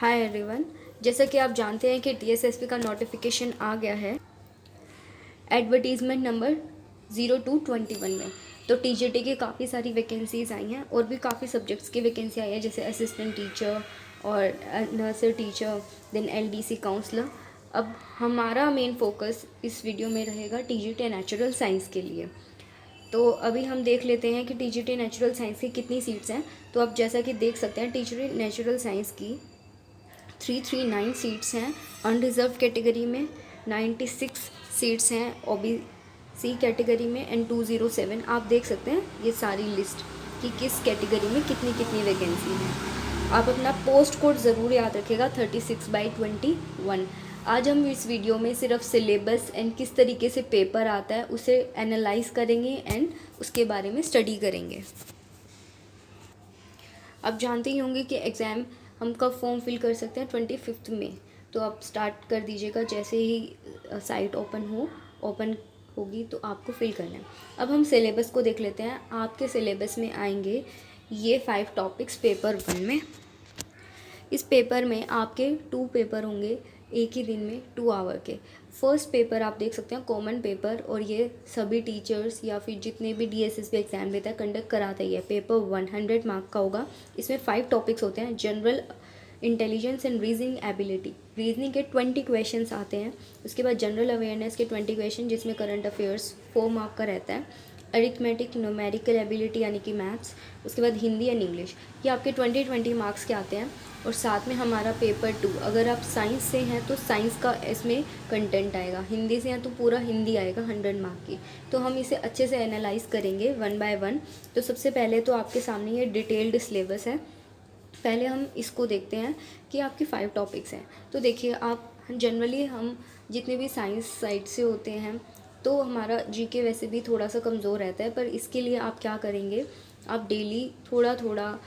Hi everyone. जैसा कि आप जानते हैं कि टीएसएसपी का नोटिफिकेशन आ गया है एडवर्टीज़मेंट नंबर 0221 में। तो टीजीटी की काफ़ी सारी वैकेंसीज़ आई हैं और भी काफ़ी सब्जेक्ट्स की वैकेंसी आई है, जैसे असिस्टेंट टीचर और nursery teacher, then LDC counsellor. अब हमारा मेन फोकस इस वीडियो में रहेगा टीजीटी नेचुरल साइंस के लिए। तो अभी हम देख लेते हैं कि टीजीटी नेचुरल साइंस की कितनी सीट्स हैं। तो आप जैसा कि देख सकते हैं टीजीटी नेचुरल साइंस की 339 सीट्स हैं अनरिजर्व कैटेगरी में, 96 सीट्स हैं ओबीसी कैटेगरी में एंड 207। आप देख सकते हैं ये सारी लिस्ट कि किस कैटेगरी में कितनी कितनी वैकेंसी है। आप अपना पोस्ट कोड ज़रूर याद रखिएगा 36/21। आज हम इस वीडियो में सिर्फ सिलेबस एंड किस तरीके से पेपर आता है उसे एनालाइज करेंगे एंड उसके बारे में स्टडी करेंगे। आप जानते ही होंगे कि एग्ज़ाम हम कब फॉर्म फिल कर सकते हैं, 25 में। तो आप स्टार्ट कर दीजिएगा, जैसे ही साइट ओपन होगी तो आपको फिल करना है। अब हम सिलेबस को देख लेते हैं। आपके सिलेबस में आएंगे ये 5 टॉपिक्स पेपर 1 में। इस पेपर में आपके 2 पेपर होंगे एक ही दिन में 2 आवर के। फर्स्ट पेपर आप देख सकते हैं कॉमन पेपर, और ये सभी टीचर्स या फिर जितने भी डीएसएसबी एग्ज़ाम देता है कंडक्ट कराता ही है। पेपर 100 मार्क का होगा। इसमें 5 टॉपिक्स होते हैं। General intelligence and reasoning ability, reasoning के 20 क्वेश्चंस आते हैं। उसके बाद जनरल अवेयरनेस के 20 क्वेश्चन, जिसमें करंट अफेयर्स 4 मार्क का रहता है। अरिथमेटिक न्यूमेरिकल एबिलिटी यानी कि मैथ्स, उसके बाद हिंदी एंड इंग्लिश, ये आपके 20 मार्क्स के आते हैं। और साथ में हमारा पेपर 2, अगर आप साइंस से हैं तो साइंस का इसमें कंटेंट आएगा, हिंदी से हैं तो पूरा हिंदी आएगा 100 मार्क की। तो हम इसे अच्छे से एनालाइज करेंगे 1 बाय 1। तो सबसे पहले तो आपके सामने ये डिटेल्ड सिलेबस है। पहले हम इसको देखते हैं कि आपके 5 टॉपिक्स हैं। तो देखिए, आप जनरली हम जितने भी साइंस साइड से होते हैं तो हमारा जीके वैसे भी थोड़ा सा कमज़ोर रहता है, पर इसके लिए आप क्या करेंगे, आप डेली थोड़ा थोड़ा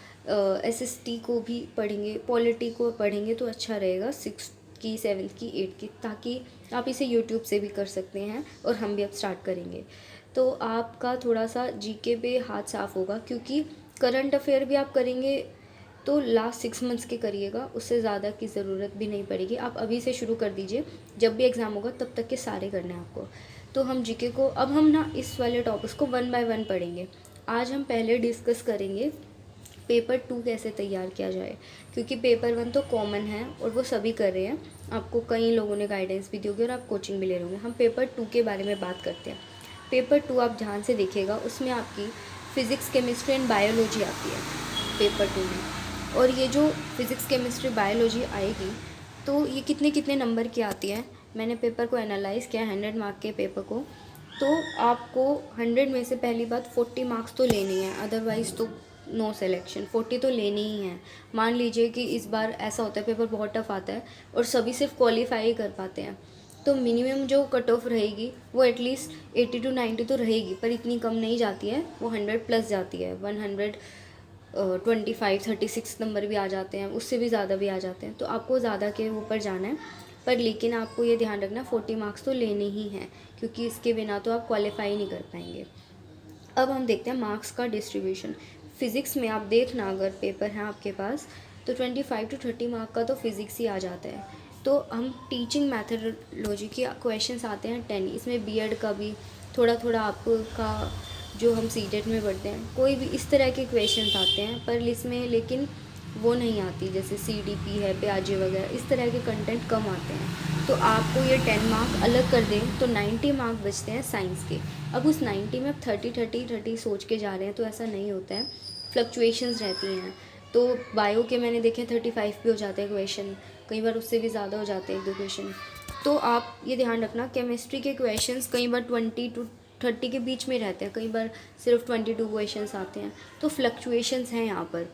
एसएसटी को भी पढ़ेंगे, पॉलिटी को पढ़ेंगे तो अच्छा रहेगा, 6th की 7th की 8th की, ताकि आप इसे यूट्यूब से भी कर सकते हैं और हम भी अब स्टार्ट करेंगे। तो आपका थोड़ा सा जीके पे हाथ साफ होगा, क्योंकि करंट अफेयर भी आप करेंगे तो लास्ट 6 मंथ्स के करिएगा, उससे ज़्यादा की ज़रूरत भी नहीं पड़ेगी। आप अभी से शुरू कर दीजिए, जब भी एग्ज़ाम होगा तब तक के सारे करने हैं आपको। तो हम जीके को अब हम ना इस वाले टॉपिक्स को 1 बाय 1 पढ़ेंगे। आज हम पहले डिस्कस करेंगे पेपर 2 कैसे तैयार किया जाए, क्योंकि पेपर 1 तो कॉमन है और वो सभी कर रहे हैं। आपको कई लोगों ने गाइडेंस भी दी होगी और आप कोचिंग भी ले रहे होंगे। हम पेपर 2 के बारे में बात करते हैं। पेपर 2 आप ध्यान से देखिएगा, उसमें आपकी फ़िज़िक्स, केमिस्ट्री एंड बायोलॉजी आती है पेपर 2 में। और ये जो फिज़िक्स, केमिस्ट्री, बायोलॉजी आएगी तो ये कितने कितने नंबर की आती है। मैंने पेपर को एनालाइज़ किया 100 मार्क के पेपर को, तो आपको 100 में से पहली बात 40 मार्क्स तो लेनी है, अदरवाइज़ तो नो सिलेक्शन। 40 तो लेनी ही है। मान लीजिए कि इस बार ऐसा होता है पेपर बहुत टफ आता है और सभी सिर्फ क्वालिफाई कर पाते हैं, तो मिनिमम जो कट ऑफ रहेगी वो एटलीस्ट 80 to 90 तो रहेगी, पर इतनी कम नहीं जाती है, वो 100 प्लस जाती है। 125, 36 नंबर भी आ जाते हैं, उससे भी ज़्यादा भी आ जाते हैं। तो आपको ज़्यादा के ऊपर जाना है, पर लेकिन आपको ये ध्यान रखना 40 मार्क्स तो लेने ही हैं, क्योंकि इसके बिना तो आप क्वालिफाई नहीं कर पाएंगे। अब हम देखते हैं मार्क्स का डिस्ट्रीब्यूशन। फ़िज़िक्स में आप देखना, अगर पेपर है आपके पास तो 25 to 30 मार्क का तो फिज़िक्स ही आ जाता है। तो हम टीचिंग मैथडोलॉजी के क्वेश्चंस आते हैं 10। इसमें बीएड का भी थोड़ा थोड़ा आपका, जो हम सीटेट में पढ़ते हैं, कोई भी इस तरह के क्वेश्चंस आते हैं, पर इसमें लेकिन वो नहीं आती, जैसे सीडीपी है, प्याजे वगैरह, इस तरह के कंटेंट कम आते हैं। तो आपको ये 10 मार्क अलग कर दें तो 90 मार्क बचते हैं साइंस के। अब उस 90 में आप 30 सोच के जा रहे हैं तो ऐसा नहीं होता है, फ्लक्चुएशंस रहती हैं। तो बायो के मैंने देखे 35 भी हो जाते हैं क्वेश्चन, कई बार उससे भी ज़्यादा हो जाते हैं 1-2 क्वेश्चन। तो आप ये ध्यान रखना, केमिस्ट्री के क्वेश्चंस कई बार 20 to 30 के बीच में रहते हैं, कई बार सिर्फ 22 क्वेश्चंस आते हैं। तो फ्लक्चुएशंस हैं यहाँ पर।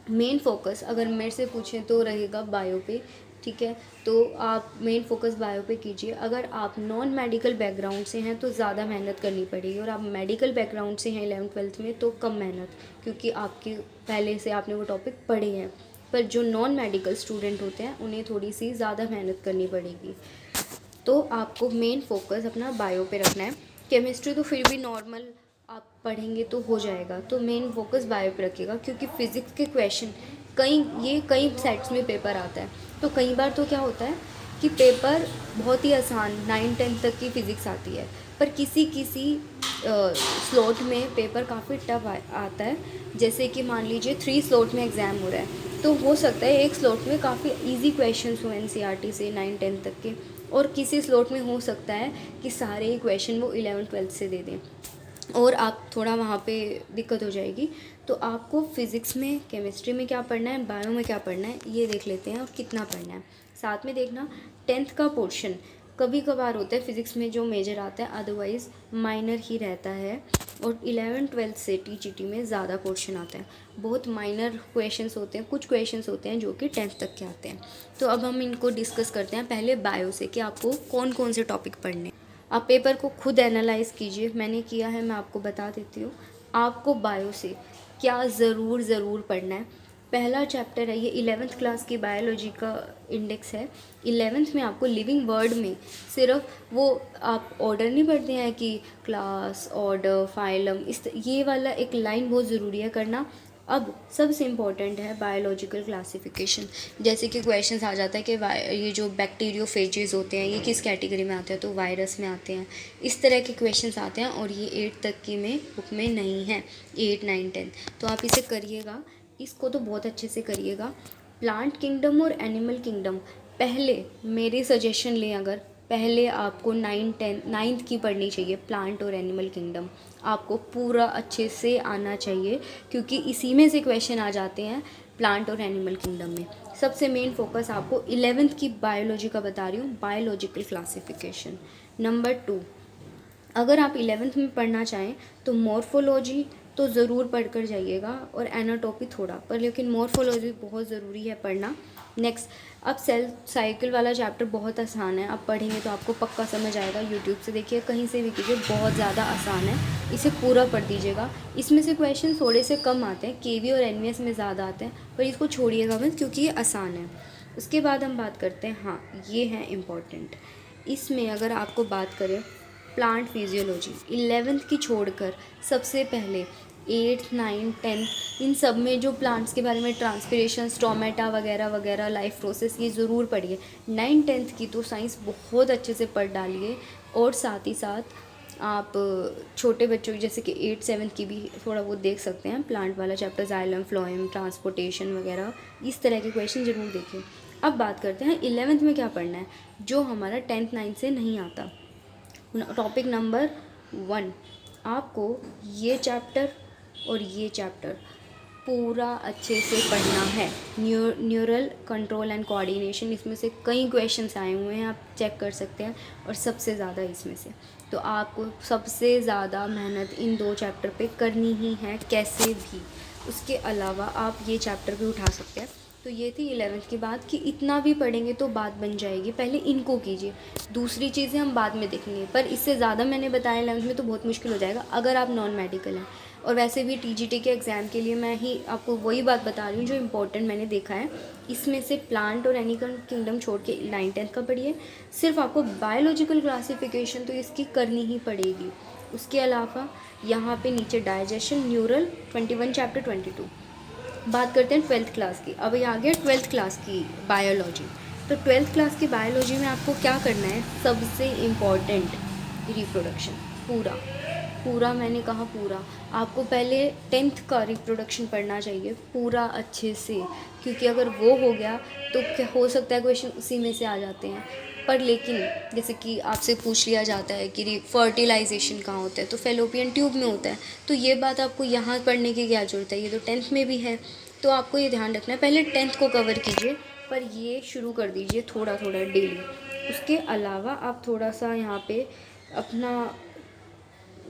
मेन फोकस अगर मेरे से पूछें तो रहेगा बायो पे, ठीक है। तो आप मेन फोकस बायो पे कीजिए। अगर आप नॉन मेडिकल बैकग्राउंड से हैं तो ज़्यादा मेहनत करनी पड़ेगी, और आप मेडिकल बैकग्राउंड से हैं 11th-12th में तो कम मेहनत, क्योंकि आपके पहले से आपने वो टॉपिक पढ़े हैं। पर जो नॉन मेडिकल स्टूडेंट होते हैं उन्हें थोड़ी सी ज़्यादा मेहनत करनी पड़ेगी। तो आपको मेन फोकस अपना बायो पे रखना है। केमिस्ट्री तो फिर भी नॉर्मल आप पढ़ेंगे तो हो जाएगा, तो मेन फोकस बायो पे रखिएगा, क्योंकि फ़िज़िक्स के क्वेश्चन कई सेट्स में पेपर आता है। तो कई बार तो क्या होता है कि पेपर बहुत ही आसान 9-10 तक की फ़िज़िक्स आती है, पर किसी किसी स्लॉट में पेपर काफ़ी टफ आता है। जैसे कि मान लीजिए 3 स्लॉट में एग्ज़ाम हो रहा है, तो हो सकता है एक स्लॉट में काफ़ी इजी क्वेश्चंस हो एनसीईआरटी से 9-10 तक के, और किसी स्लॉट में हो सकता है कि सारे ही क्वेश्चन वो 11-12 से दे दें, और आप थोड़ा वहाँ पे दिक्कत हो जाएगी। तो आपको फ़िज़िक्स में, केमिस्ट्री में क्या पढ़ना है, बायो में क्या पढ़ना है, ये देख लेते हैं और कितना पढ़ना है। साथ में देखना 10th का पोर्शन कभी कभार होता है फ़िज़िक्स में जो मेजर आता है, अदरवाइज़ माइनर ही रहता है। और 11-12 से टीजीटी में ज़्यादा पोर्शन आता है। बहुत माइनर क्वेश्चंस होते हैं, कुछ क्वेश्चंस होते हैं जो कि 10th तक के आते हैं। तो अब हम इनको डिस्कस करते हैं पहले बायो से, कि आपको कौन कौन से टॉपिक पढ़ने हैं। आप पेपर को खुद एनालाइज़ कीजिए, मैंने किया है, मैं आपको बता देती हूँ। आपको बायो से क्या ज़रूर पढ़ना है। पहला चैप्टर है ये 11th क्लास की बायोलॉजी का इंडेक्स है। 11th में आपको लिविंग वर्ड में सिर्फ वो आप ऑर्डर नहीं पढ़ते हैं कि क्लास, ऑर्डर, फाइलम, ये वाला एक लाइन बहुत ज़रूरी है करना। अब सबसे इम्पॉर्टेंट है बायोलॉजिकल क्लासिफिकेशन। जैसे कि क्वेश्चंस आ जाता है कि ये जो बैक्टीरियोफेजेस होते हैं ये किस कैटेगरी में आते हैं, तो वायरस में आते हैं। इस तरह के क्वेश्चंस आते हैं, और ये 8 तक की में बुक में नहीं है, 8, 9, 10। तो आप इसे करिएगा, इसको तो बहुत अच्छे से करिएगा। प्लांट किंगडम और एनिमल किंगडम पहले मेरे सजेशन लें, अगर पहले आपको 9th की पढ़नी चाहिए। प्लांट और एनिमल किंगडम आपको पूरा अच्छे से आना चाहिए, क्योंकि इसी में से क्वेश्चन आ जाते हैं प्लांट और एनिमल किंगडम में। सबसे मेन फोकस आपको 11th की बायोलॉजी का बता रही हूँ, बायोलॉजिकल क्लासिफिकेशन। नंबर 2, अगर आप 11th में पढ़ना चाहें तो मॉर्फोलॉजी तो ज़रूर पढ़ कर जाइएगा, और एनाटॉमी थोड़ा पर, लेकिन मॉर्फोलॉजी बहुत ज़रूरी है पढ़ना। नेक्स्ट, अब सेल साइकिल वाला चैप्टर बहुत आसान है, आप पढ़ेंगे तो आपको पक्का समझ आएगा। यूट्यूब से देखिए, कहीं से भी कीजिए, बहुत ज़्यादा आसान है, इसे पूरा पढ़ दीजिएगा। इसमें से क्वेश्चन थोड़े से कम आते हैं, केवी और एनवीएस में ज़्यादा आते हैं, पर इसको छोड़िएगा मत, क्योंकि ये आसान है। उसके बाद हम बात करते हैं, हाँ ये है इम्पॉर्टेंट, इसमें अगर आपको बात करें प्लांट फिजियोलॉजी 11th की छोड़कर सबसे पहले 8th, 9th, 10th इन सब में जो प्लांट्स के बारे में ट्रांसपिरेशन, स्टोमेटा वगैरह वगैरह, लाइफ प्रोसेस, ये ज़रूर पढ़िए। 9th-10th की तो साइंस बहुत अच्छे से पढ़ डालिए, और साथ ही साथ आप छोटे बच्चों की जैसे कि 8th-7th की भी थोड़ा बहुत देख सकते हैं। प्लांट वाला चैप्टर, जाइलम, फ्लोएम, ट्रांसपोर्टेशन वगैरह, इस तरह के क्वेश्चन ज़रूर देखिए। अब बात करते हैं 11th में क्या पढ़ना है, जो हमारा 10th 9th से नहीं आता। टॉपिक नंबर 1, आपको ये चैप्टर और ये चैप्टर पूरा अच्छे से पढ़ना है। न्यूरल कंट्रोल एंड कोऑर्डिनेशन, इसमें से कई क्वेश्चंस आए हुए हैं, आप चेक कर सकते हैं, और सबसे ज़्यादा इसमें से। तो आपको सबसे ज़्यादा मेहनत इन 2 चैप्टर पे करनी ही है कैसे भी। उसके अलावा आप ये चैप्टर भी उठा सकते हैं। तो ये थी 11th की बात, कि इतना भी पढ़ेंगे तो बात बन जाएगी, पहले इनको कीजिए, दूसरी चीज़ें हम बाद में देखेंगे। पर इससे ज़्यादा मैंने बताया 11th में तो बहुत मुश्किल हो जाएगा अगर आप नॉन मेडिकल हैं। और वैसे भी टीजीटी के एग्ज़ाम के लिए मैं ही आपको वही बात बता रही हूँ जो इम्पोर्टेंट मैंने देखा है। इसमें से प्लांट और एनिमल किंगडम छोड़ के 9th-10th का पढ़िए। सिर्फ आपको बायोलॉजिकल क्लासिफिकेशन तो इसकी करनी ही पड़ेगी। उसके अलावा यहाँ पे नीचे डाइजेशन, न्यूरल 21 चैप्टर 22। बात करते हैं 12th क्लास की। अब ये आ गया 12th क्लास की बायोलॉजी। तो 12th क्लास की बायोलॉजी में आपको क्या करना है, सबसे इम्पॉर्टेंट रिप्रोडक्शन। पूरा पूरा मैंने कहा पूरा, आपको पहले 10th का रिप्रोडक्शन पढ़ना चाहिए पूरा अच्छे से, क्योंकि अगर वो हो गया तो क्या हो सकता है क्वेश्चन उसी में से आ जाते हैं। पर लेकिन जैसे कि आपसे पूछ लिया जाता है कि फर्टिलाइजेशन कहाँ होता है, तो फेलोपियन ट्यूब में होता है। तो ये बात आपको यहाँ पढ़ने की क्या ज़रूरत है, ये तो 10th में भी है। तो आपको ये ध्यान रखना है, पहले 10th को कवर कीजिए, पर ये शुरू कर दीजिए थोड़ा थोड़ा डेली। उसके अलावा आप थोड़ा सा यहाँ पे अपना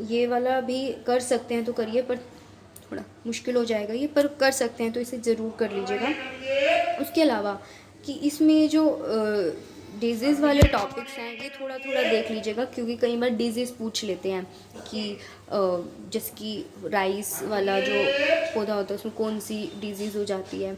ये वाला भी कर सकते हैं तो करिए, पर थोड़ा मुश्किल हो जाएगा ये, पर कर सकते हैं तो इसे ज़रूर कर लीजिएगा। उसके अलावा कि इसमें जो डिजीज़ वाले टॉपिक्स हैं ये थोड़ा थोड़ा देख लीजिएगा, क्योंकि कई बार डिजीज़ पूछ लेते हैं कि जैसे कि राइस वाला जो पौधा होता है उसमें कौन सी डिजीज़ हो जाती है।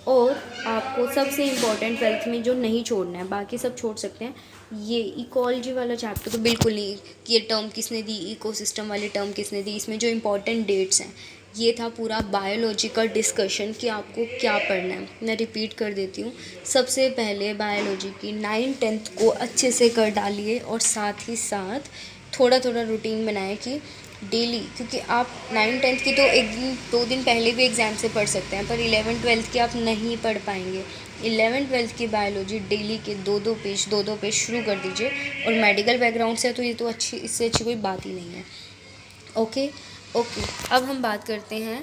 और आपको सबसे इम्पॉर्टेंट 12th में जो नहीं छोड़ना है, बाकी सब छोड़ सकते हैं, ये इकोलॉजी वाला चैप्टर तो बिल्कुल नहीं, कि ये टर्म किसने दी, इकोसिस्टम वाली टर्म किसने दी। इसमें जो इम्पोर्टेंट डेट्स हैं ये था पूरा बायोलॉजी का डिस्कशन कि आपको क्या पढ़ना है। मैं रिपीट कर देती हूँ। सबसे पहले बायोलॉजी की 9th-10th को अच्छे से कर डालिए और साथ ही साथ थोड़ा थोड़ा रूटीन बनाएं कि डेली, क्योंकि आप 9th-10th की तो एक दिन 2 दिन पहले भी एग्ज़ाम से पढ़ सकते हैं, पर 11th-12th की आप नहीं पढ़ पाएंगे। 11th-12th की बायोलॉजी डेली के 2-2 पेज शुरू कर दीजिए। और मेडिकल बैकग्राउंड से तो ये तो अच्छी, इससे अच्छी कोई बात ही नहीं है। ओके। अब हम बात करते हैं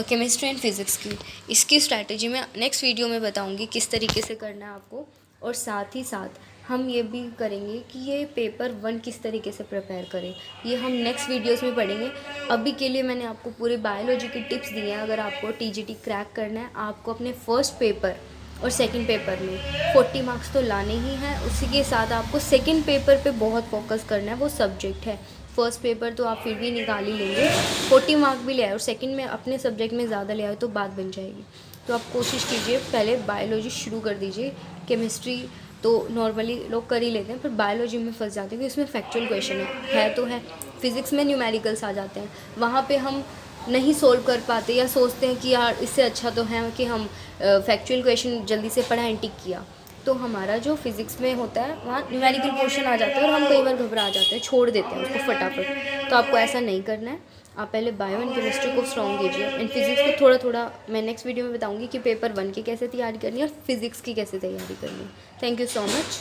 केमिस्ट्री एंड फिज़िक्स की। इसकी स्ट्रैटेजी मैं नेक्स्ट वीडियो में बताऊंगी किस तरीके से करना है आपको। और साथ ही साथ हम ये भी करेंगे कि ये पेपर 1 किस तरीके से प्रिपेयर करें, ये हम नेक्स्ट वीडियोस में पढ़ेंगे। अभी के लिए मैंने आपको पूरे बायोलॉजी की टिप्स दी हैं। अगर आपको टीजीटी क्रैक करना है, आपको अपने फर्स्ट पेपर और सेकंड पेपर में 40 मार्क्स तो लाने ही हैं। उसी के साथ आपको सेकंड पेपर पे बहुत फोकस करना है, वो सब्जेक्ट है। फर्स्ट पेपर तो आप फिर भी निकाल ही लेंगे, 40 मार्क भी ले आए और सेकंड में अपने सब्जेक्ट में ज़्यादा ले आए तो बात बन जाएगी। तो आप कोशिश कीजिए पहले बायोलॉजी शुरू कर दीजिए। केमिस्ट्री तो नॉर्मली लोग कर ही लेते हैं, पर बायोलॉजी में फंस जाते हैं क्योंकि उसमें फैक्चुअल क्वेश्चन है तो है। फिज़िक्स में न्यूमेरिकल्स आ जाते हैं, वहाँ पे हम नहीं सोल्व कर पाते या सोचते हैं कि यार इससे अच्छा तो है कि हम फैक्चुअल क्वेश्चन जल्दी से पढ़ाएं, टिक किया। तो हमारा जो फिज़िक्स में होता है वहाँ न्यूमेरिकल पोर्शन आ जाता है और हम कई बार घबरा जाते हैं, छोड़ देते हैं उसको फटाफट। तो आपको ऐसा नहीं करना है। आप पहले बायो एंड केमिस्ट्री को स्ट्रॉन्ग कीजिए। एंड फिज़िक्स को थोड़ा थोड़ा मैं नेक्स्ट वीडियो में बताऊंगी कि पेपर 1 की कैसे तैयारी करनी है और फिज़िक्स की कैसे तैयारी करनी है। Thank you so much.